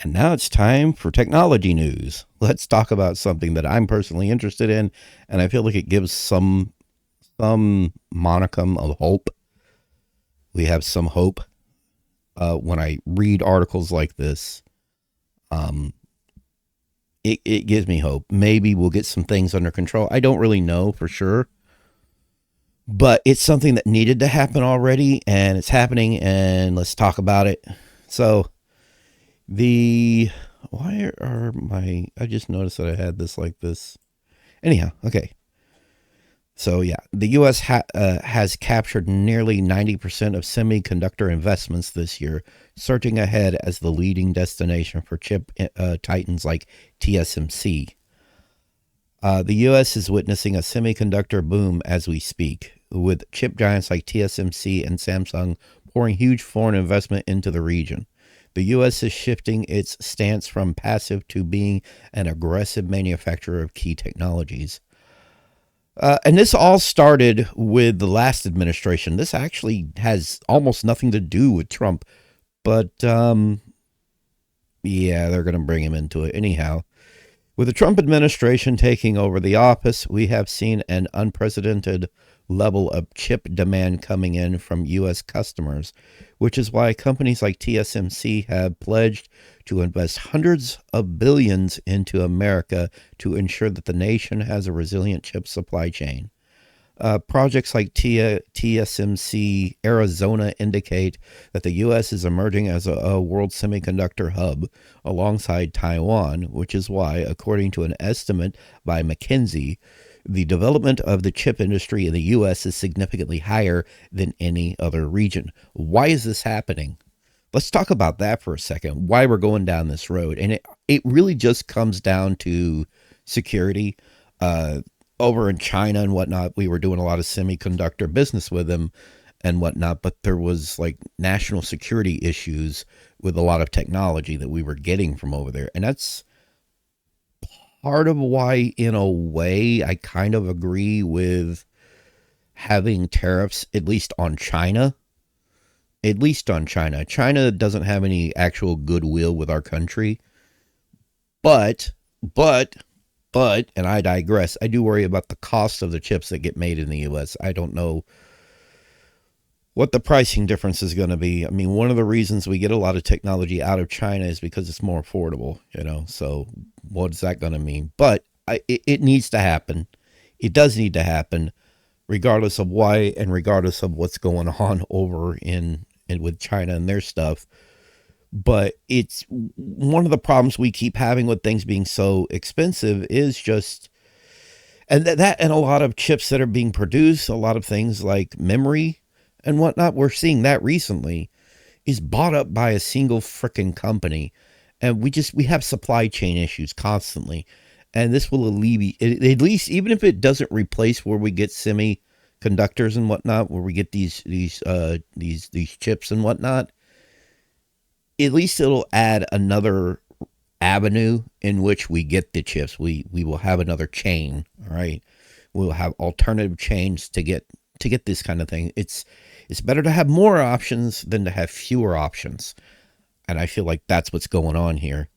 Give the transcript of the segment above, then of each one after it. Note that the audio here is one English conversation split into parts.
And now it's time for technology news. Let's talk about something that I'm personally interested in, and I feel like it gives some monicum of hope. We have some hope when I read articles like this. Um, it gives me hope. Maybe we'll get some things under control. I don't really know for sure, but it's something that needed to happen already, and it's happening. And let's talk about it. So the why are my I just noticed that I had this like this. Anyhow, okay. So yeah, the U.S. has captured nearly 90% of semiconductor investments this year, surging ahead as the leading destination for chip titans like TSMC. The U.S. is witnessing a semiconductor boom as we speak, with chip giants like TSMC and Samsung pouring huge foreign investment into the region. The U.S. is shifting its stance from passive to being an aggressive manufacturer of key technologies. And this all started with the last administration. This actually has almost nothing to do with Trump, but yeah, they're going to bring him into it anyhow. With the Trump administration taking over the office, we have seen an unprecedented level of chip demand coming in from U.S. customers, which is why companies like TSMC have pledged to invest hundreds of billions into America to ensure that the nation has a resilient chip supply chain. Projects like TSMC Arizona indicate that the U.S. is emerging as a world semiconductor hub alongside Taiwan, which is why, according to an estimate by McKinsey, the development of the chip industry in the U.S. is significantly higher than any other region. Why is this happening? Let's talk about that for a second, why we're going down this road. And it really just comes down to security. Over in China and whatnot, we were doing a lot of semiconductor business with them and whatnot, but there was like national security issues with a lot of technology that we were getting from over there. And that's part of why, in a way, I kind of agree with having tariffs, at least on China. At least on China. China doesn't have any actual goodwill with our country. But, but, and I digress. I do worry about the cost of the chips that get made in the U.S. I don't know what the pricing difference is going to be. I mean, one of the reasons we get a lot of technology out of China is because it's more affordable, you know. So, what is that going to mean? But it needs to happen. It does need to happen, regardless of why and regardless of what's going on over in with China and their stuff. But it's one of the problems we keep having with things being so expensive is just, and that and a lot of chips that are being produced, a lot of things like memory and whatnot, we're seeing that recently is bought up by a single freaking company. And we have supply chain issues constantly. And this will alleviate, at least, even if it doesn't replace where we get semiconductors and whatnot, where we get these chips and whatnot, at least it'll add another avenue in which we get the chips. We will have another chain, all right? We'll have alternative chains to get this kind of thing. It's better to have more options than to have fewer options. And I feel like that's what's going on here.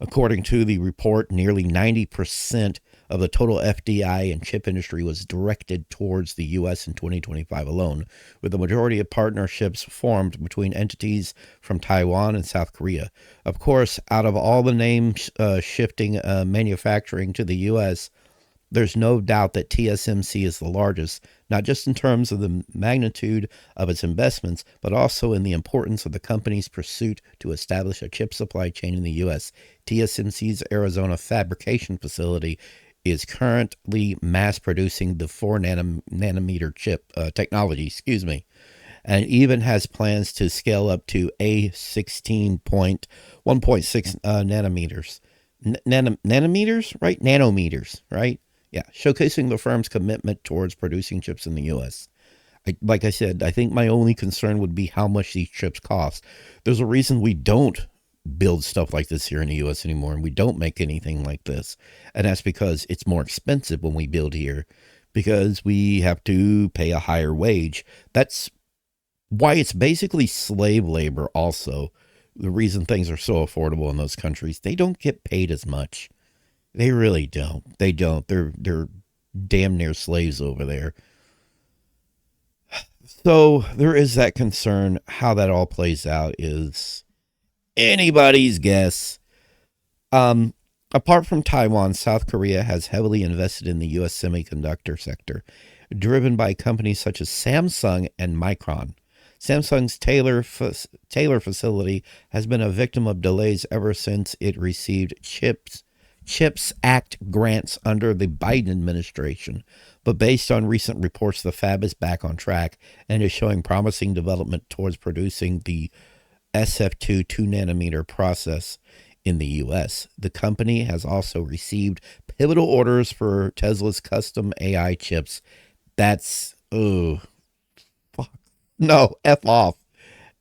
According to the report, nearly 90% of the total FDI and chip industry was directed towards the U.S. in 2025 alone, with the majority of partnerships formed between entities from Taiwan and South Korea. Of course, out of all the names shifting manufacturing to the U.S., there's no doubt that TSMC is the largest, not just in terms of the magnitude of its investments, but also in the importance of the company's pursuit to establish a chip supply chain in the U.S. TSMC's Arizona fabrication facility is currently mass producing the 4 nanometer chip technology, and even has plans to scale up to a 16.1.6 nanometers. Nanometers, right? Nanometers, right? Yeah, showcasing the firm's commitment towards producing chips in the U.S. Like I said, I think my only concern would be how much these chips cost. There's a reason we don't build stuff like this here in the U.S. anymore, and we don't make anything like this. And that's because it's more expensive when we build here, because we have to pay a higher wage. That's why it's basically slave labor also, The reason things are so affordable in those countries, they don't get paid as much. They really don't. They don't. They're damn near slaves over there. So there is that concern. How that all plays out is anybody's guess. Um, Apart from Taiwan, South Korea has heavily invested in the U.S. semiconductor sector, driven by companies such as Samsung and Micron. Samsung's Taylor facility has been a victim of delays ever since it received CHIPS Act grants under the Biden administration. But based on recent reports, the fab is back on track and is showing promising development towards producing the SF2 2 nanometer process in the US. The company has also received pivotal orders for Tesla's custom AI chips. That's, oh, fuck. No, F off.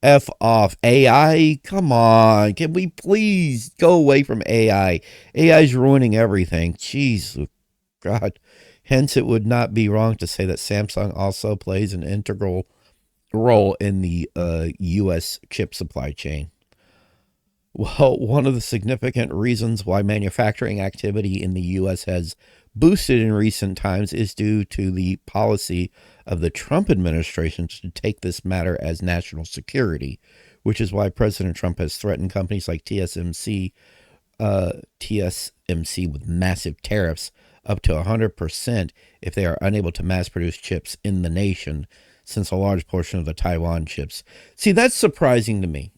F off. AI, come on. Can we please go away from AI? AI is ruining everything. Jeez, God. Hence, it would not be wrong to say that Samsung also plays an integral role in the U.S. chip supply chain. Well, one of the significant reasons why manufacturing activity in the U.S. has boosted in recent times is due to the policy of the Trump administration to take this matter as national security, which is why President Trump has threatened companies like TSMC with massive tariffs up to 100% if they are unable to mass produce chips in the nation, since a large portion of the Taiwan chips. See, that's surprising to me.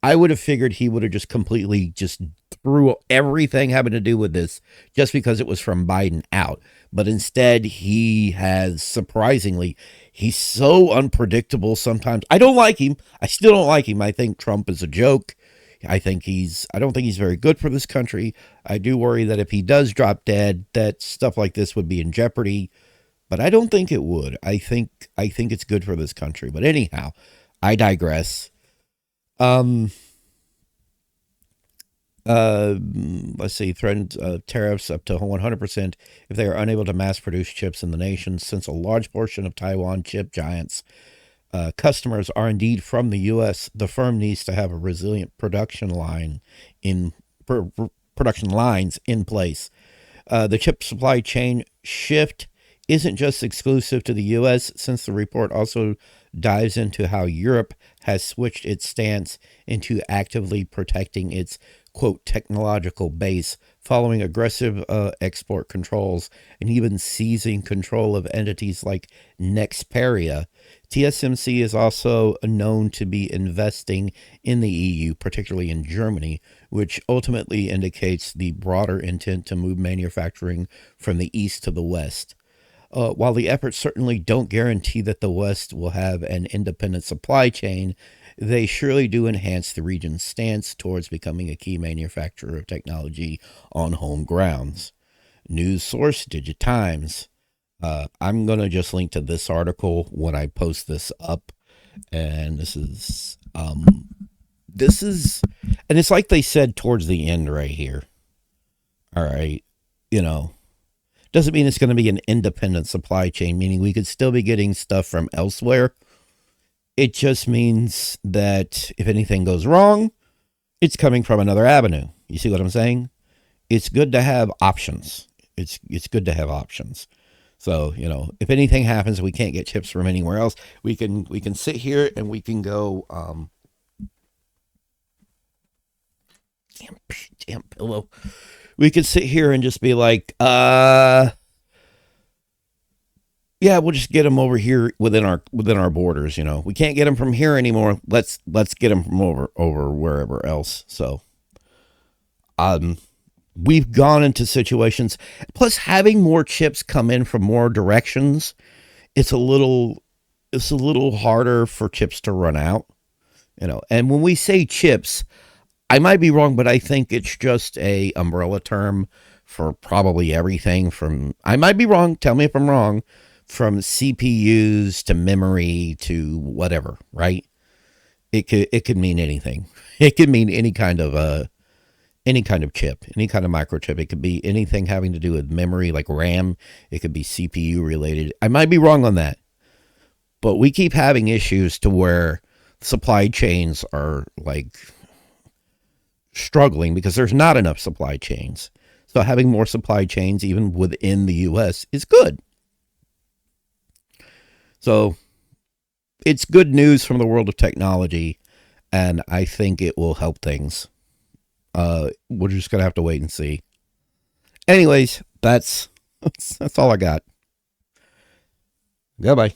I would have figured he would have just completely just threw everything having to do with this just because it was from Biden out. But instead, he has surprisingly, he's so unpredictable sometimes. I don't like him. I still don't like him. I think Trump is a joke. I don't think he's very good for this country. I do worry that if he does drop dead, that stuff like this would be in jeopardy. But I don't think it would. I think it's good for this country. But anyhow, I digress. Um, let's see, threatened tariffs up to 100% if they are unable to mass produce chips in the nation, since a large portion of Taiwan chip giants customers are indeed from the U.S. The firm needs to have a resilient in production lines in place. The chip supply chain shift isn't just exclusive to the U.S., since the report also dives into how Europe has switched its stance into actively protecting its, quote, technological base, following aggressive export controls and even seizing control of entities like Nexperia. TSMC is also known to be investing in the EU, particularly in Germany, which ultimately indicates the broader intent to move manufacturing from the east to the west. While the efforts certainly don't guarantee that the West will have an independent supply chain, they surely do enhance the region's stance towards becoming a key manufacturer of technology on home grounds. News source Digitimes. I'm going to just link to this article when I post this up. And and it's like they said towards the end right here. All right. You know, doesn't mean it's going to be an independent supply chain, meaning we could still be getting stuff from elsewhere. It just means that if anything goes wrong, it's coming from another avenue. You see what I'm saying? It's good to have options. It's good to have options. So, if anything happens, we can't get chips from anywhere else. We can sit here and we can go. Damn pillow. We could sit here and just be like, yeah, we'll just get them over here within our borders. We can't get them from here anymore. Let's get them from over wherever else. So, we've gone into situations. Plus, having more chips come in from more directions, it's a little harder for chips to run out. And when we say chips, I might be wrong, but I think it's just a umbrella term for probably everything from, I might be wrong, tell me if I'm wrong, from CPUs to memory to whatever, right? It could mean anything. It could mean any kind of chip, any kind of microchip. It could be anything having to do with memory, like RAM. It could be CPU related. I might be wrong on that, but we keep having issues to where supply chains are like, struggling because there's not enough supply chains. So having more supply chains, even within the U.S., is good. So it's good news from the world of technology, and I think it will help things. We're just gonna have to wait and see. Anyways, that's all I got. Goodbye.